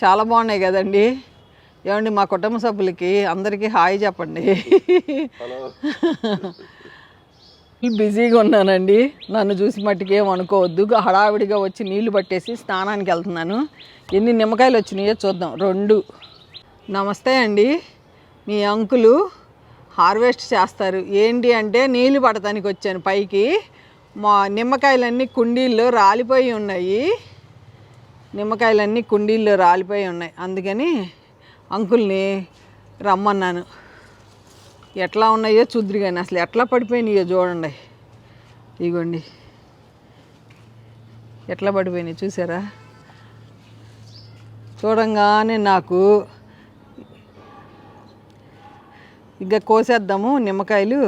చాలా బాగున్నాయి కదండి. ఏమండి మా కుటుంబ సభ్యులకి అందరికీ హాయ్ చెప్పండి. బిజీగా ఉన్నానండి, నన్ను చూసి మట్టుకు ఏమనుకోవద్దు. హడావిడిగా వచ్చి నీళ్లు పట్టేసి స్నానానికి వెళ్తున్నాను. ఎన్ని నిమ్మకాయలు వచ్చినాయో చూద్దాం. 2. నమస్తే అండి. మీ అంకులు హార్వెస్ట్ చేస్తారు. ఏంటి అంటే నీళ్లు పడటానికి వచ్చాను పైకి. మా నిమ్మకాయలన్నీ కుండీల్లో రాలిపోయి ఉన్నాయి. అందుకని అంకుల్ని రమ్మన్నాను. ఎట్లా ఉన్నాయో చూద్దరు కానీ అసలు ఎట్లా పడిపోయినాయో చూడండి. ఇగోండి ఎట్లా పడిపోయినాయి చూసారా. చూడంగానే నాకు ఇక కోసేద్దాము నిమ్మకాయలు.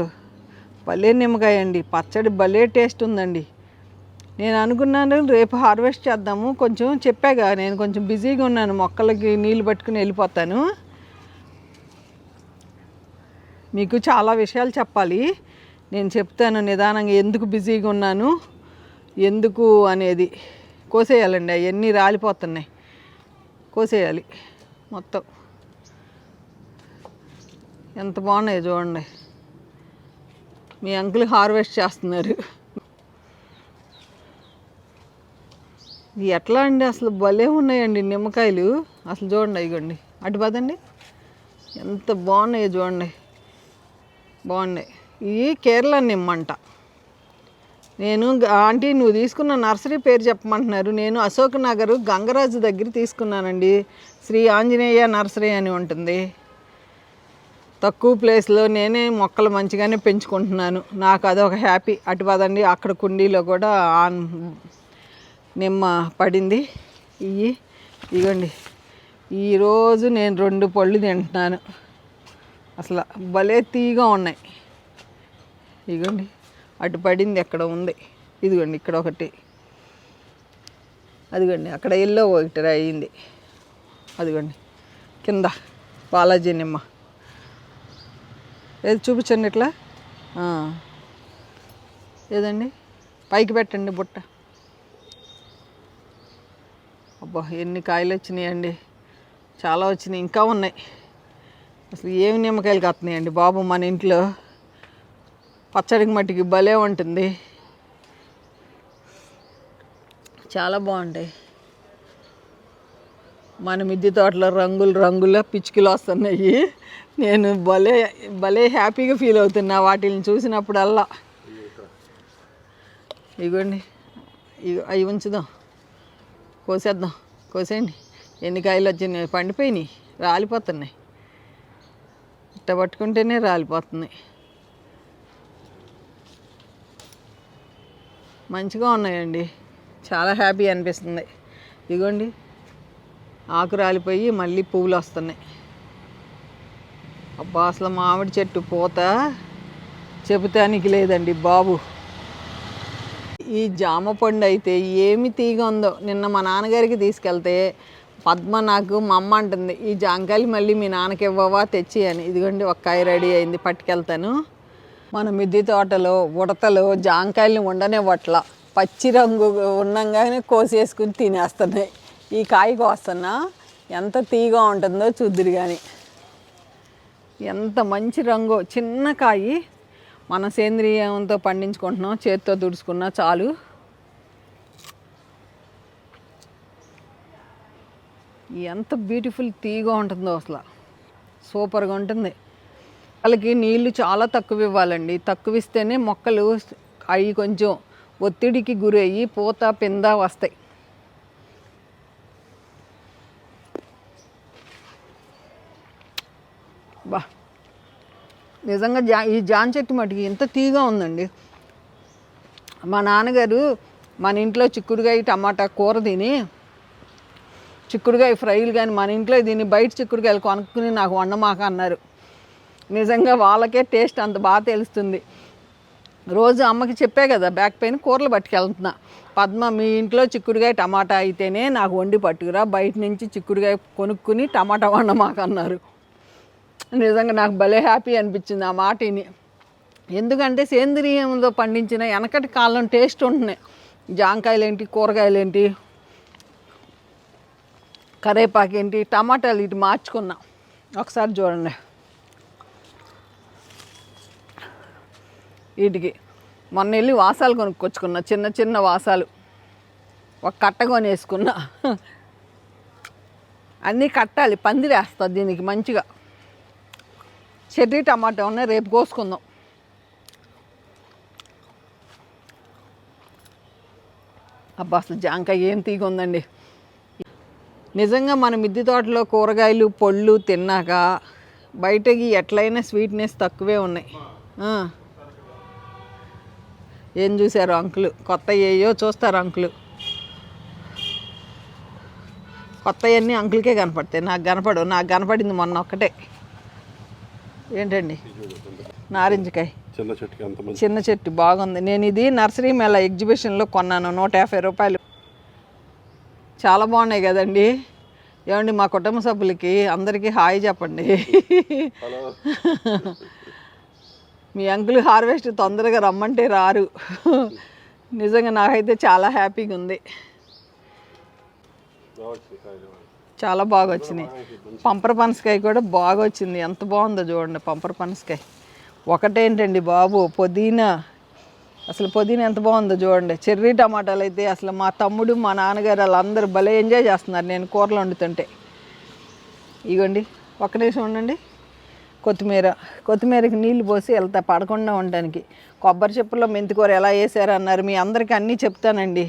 భలే నిమ్మకాయ అండి, పచ్చడి భలే టేస్ట్ ఉందండి. నేను అనుకున్నాను రేపు హార్వెస్ట్ చేద్దాము. కొంచెం చెప్పాగా నేను కొంచెం బిజీగా ఉన్నాను, మొక్కలకి నీళ్ళు పట్టుకుని వెళ్ళిపోతాను. మీకు చాలా విషయాలు చెప్పాలి, నేను చెప్తాను నిదానంగా. ఎందుకు బిజీగా ఉన్నాను ఎందుకు అనేది. కోసేయాలండి, అవన్నీ రాలిపోతున్నాయి, కోసేయాలి మొత్తం. ఎంత బాగున్నాయో చూడండి. మీ అంకుల్ హార్వెస్ట్ చేస్తున్నారు. ఇది ఎట్లా అండి, అసలు భలే ఉన్నాయండి నిమ్మకాయలు. అసలు చూడండి, ఇగోండి అటు పదండి, ఎంత బాగున్నాయో చూడండి. బాగున్నాయి. ఇవి కేరళ నిమ్మంట. నేను ఆంటీ నువ్వు తీసుకున్న నర్సరీ పేరు చెప్పమంటున్నారు. నేను అశోక్ నగర్ గంగరాజు దగ్గర తీసుకున్నానండి. శ్రీ ఆంజనేయ నర్సరీ అని ఉంటుంది. తక్కువ ప్లేస్లో నేనే మొక్కలు మంచిగానే పెంచుకుంటున్నాను. నాకు అదొక హ్యాపీ. అటు పదండి, అక్కడ కుండీలో కూడా నిమ్మ పడింది. ఇగోండి ఈరోజు నేను 2 పళ్ళు తింటున్నాను. అసలు భలే తీగా ఉన్నాయి. ఇగోండి అటు పడింది ఎక్కడ ఉంది. ఇదిగోండి ఇక్కడ ఒకటి, అదిగోండి అక్కడ ఎల్లో ఒకటి అయింది. అదిగోండి కింద బాలాజీ నిమ్మ. ఏది చూపించండి ఇట్లా. ఏదండి పైకి పెట్టండి బుట్ట. అబ్బా ఎన్ని కాయలు వచ్చినాయండి, చాలా వచ్చినాయి, ఇంకా ఉన్నాయి. అసలు ఏమి నిమ్మకాయలు కత్తున్నాయండి బాబు. మన ఇంట్లో పచ్చడికి మట్టికి భలే ఉంటుంది, చాలా బాగుంటాయి. మన మిద్దె తోటలో రంగుల పిచ్చుకలు వస్తున్నాయి. నేను భలే హ్యాపీగా ఫీల్ అవుతున్నా వాటిని చూసినప్పుడల్లా. ఇగోండి అవి ఉంచుదాం, కోసేద్దాం. కోసేయండి. ఎన్ని కాయలు వచ్చినాయి, పండిపోయినాయి, రాలిపోతున్నాయి. ఇట్ట పట్టుకుంటేనే రాలిపోతున్నాయి. మంచిగా ఉన్నాయండి, చాలా హ్యాపీ అనిపిస్తుంది. ఇగోండి ఆకు రాలిపోయి మళ్ళీ పువ్వులు వస్తున్నాయి. అబ్బా అసలు మామిడి చెట్టు పూత చెబుతానికి లేదండి బాబు. ఈ జామ పండు అయితే ఏమి తీగ ఉందో. నిన్న మా నాన్నగారికి తీసుకెళ్తే పద్మ నాకు మా అమ్మ అంటుంది, ఈ జాంకాయలు మళ్ళీ మీ నాన్నకి ఇవ్వవా తెచ్చి అని. ఇదిగోండి ఒక కాయ రెడీ అయింది, పట్టుకెళ్తాను. మన మిద్దె తోటలో ఉడతలు జాంకాయలని ఉండనివ్వట్ల, పచ్చి రంగు ఉన్నంగానే కోసేసుకుని తినేస్తున్నాయి. ఈ కాయ కోస్తున్నా ఎంత తీగా ఉంటుందో చూద్దురు కానీ. ఎంత మంచి రంగు, చిన్న కాయ. మన సేంద్రియంతో పండించుకుంటున్నాం, చేతితో తుడుచుకున్నా చాలు. ఎంత బ్యూటిఫుల్ తీగా ఉంటుందో అసలు, సూపర్గా ఉంటుంది. వాళ్ళకి నీళ్ళు చాలా తక్కువ ఇవ్వాలండి. తక్కువ ఇస్తేనే మొక్కలు అవి కొంచెం ఒత్తిడికి గురయ్యి పూత పింద వస్తాయి. బా నిజంగా ఈ జాన్ చెట్టు మటుకి ఎంత తీగా ఉందండి. మా నాన్నగారు మన ఇంట్లో చిక్కుడుకాయ టమాటా కూర తిని, చిక్కుడుకాయ ఫ్రైలు కానీ మన ఇంట్లో దీన్ని బయట చిక్కుడుకాయలు కొనుక్కుని నాకు వండమాక అన్నారు. నిజంగా వాళ్ళకే టేస్ట్ అంత బాగా తెలుస్తుంది. రోజు అమ్మకి చెప్పే కదా బ్యాక్ పెయిన్ కూరలు పట్టుకెళ్తున్నా. పద్మ మీ ఇంట్లో చిక్కుడుకాయ టమాటా అయితేనే నాకు వండి పట్టుకురా, బయట నుంచి చిక్కుడుకాయ కొనుక్కుని టమాటా వండమాక అన్నారు. నిజంగా నాకు భలే హ్యాపీ అనిపించింది ఆ మాటని. ఎందుకంటే సేంద్రియంలో పండించిన వెనకటి కాలం టేస్ట్ ఉంటున్నాయి. జాంకాయలు ఏంటి, కూరగాయలు ఏంటి, కరేపాకు ఏంటి, టమాటాలు ఇటు మార్చుకున్నా. ఒకసారి చూడండి. వీటికి మొన్న వెళ్ళి వాసాలు కొనుక్కొచ్చుకున్నా, చిన్న చిన్న వాసాలు ఒక కట్ట కొనేసుకున్నా. అన్నీ కట్టాలి, పందిరేస్తుంది దీనికి మంచిగా. చెర్రీ టమాటా ఉన్నాయి, రేపు కోసుకుందాం. అబ్బా అసలు జాంకాయ ఏం తీగ ఉందండి. నిజంగా మన మిద్దె తోటలో కూరగాయలు పళ్ళు తిన్నాక బయటకి ఎట్లయినా స్వీట్నెస్ తక్కువే ఉన్నాయి. ఏం చూశారు అంకులు? కొత్త ఏయో చూస్తారు అంకులు. కొత్తవన్నీ అంకులకే కనపడతాయి, నాకు కనపడవు. నాకు కనపడింది మొన్న ఒక్కటే. ఏంటండి? నారింజకాయ చిన్న చెట్టు బాగుంది. నేను ఇది నర్సరీ మేళ ఎగ్జిబిషన్లో కొన్నాను, 150 రూపాయలు. చాలా బాగున్నాయి కదండి. ఏమండి మా కుటుంబ సభ్యులకి అందరికీ హాయ్ చెప్పండి. మీ అంకుల్ హార్వెస్ట్ తొందరగా రమ్మంటే రారు. నిజంగా నాకైతే చాలా హ్యాపీగా ఉంది. చాలా బాగా వచ్చినాయి. పంపర పనసకాయ కూడా బాగా వచ్చింది. ఎంత బాగుందో చూడండి పంపర పనసకాయ. ఒకటేంటండి బాబు, పుదీనా. అసలు పుదీనా ఎంత బాగుందో చూడండి. చెర్రీ టమాటాలు అయితే అసలు మా తమ్ముడు మా నాన్నగారు వాళ్ళందరూ భలే ఎంజాయ్ చేస్తున్నారు నేను కూరలు వండుతుంటే. ఇగోండి, ఒక్క నిమిషం ఉండండి. కొత్తిమీరకి నీళ్ళు పోసి వెళ్తా పడకుండా ఉండడానికి. కొబ్బరి చెప్పుల్లో మెంతికూర ఎలా వేసారు అన్నారు. మీ అందరికీ అన్నీ చెప్తానండి.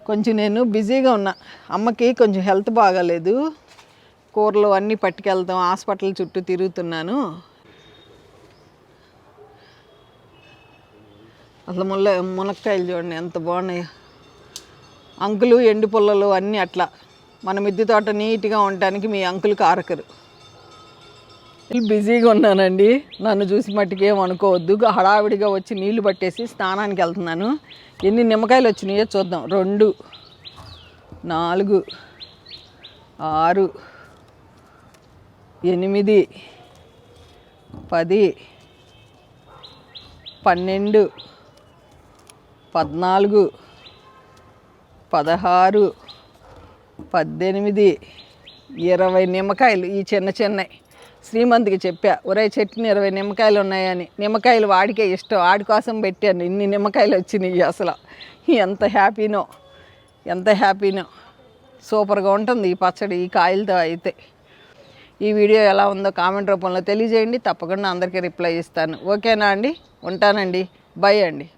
కొంచెం నేను బిజీగా ఉన్నా, అమ్మకి కొంచెం హెల్త్ బాగాలేదు. కూరలు అన్నీ పట్టుకెళ్తాం, హాస్పిటల్ చుట్టూ తిరుగుతున్నాను. అసలు మునక్కాయలు చూడండి ఎంత బాగున్నాయో. అంకులు ఎండు పుల్లలు అన్నీ అట్లా. మన మిద్దె తోట నీట్గా ఉండటానికి మీ అంకులు కారకరు. బిజీగా ఉన్నానండి, నన్ను చూసి మట్టుకేం అనుకోవద్దు. హడావిడిగా వచ్చి నీళ్లు పట్టేసి స్నానానికి వెళ్తున్నాను. ఎన్ని నిమ్మకాయలు వచ్చినాయో చూద్దాం. 2, 4, 6, 8, 10, 12, 14, 16, 18, 20 నిమ్మకాయలు. ఈ చిన్నవి శ్రీమంత్కి చెప్పా, ఒరే చెట్టుని 20 నిమ్మకాయలు ఉన్నాయని. నిమ్మకాయలు వాడికే ఇష్టం, వాడి కోసం పెట్టాను. ఇన్ని నిమ్మకాయలు వచ్చినాయి. అసలు ఎంత హ్యాపీనో. సూపర్గా ఉంటుంది ఈ పచ్చడి ఈ కాయలతో అయితే. ఈ వీడియో ఎలా ఉందో కామెంట్ రూపంలో తెలియజేయండి. తప్పకుండా అందరికీ రిప్లై ఇస్తాను. ఓకేనా అండి? ఉంటానండి. బై అండి.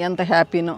ఎంత హ్యాపీనో.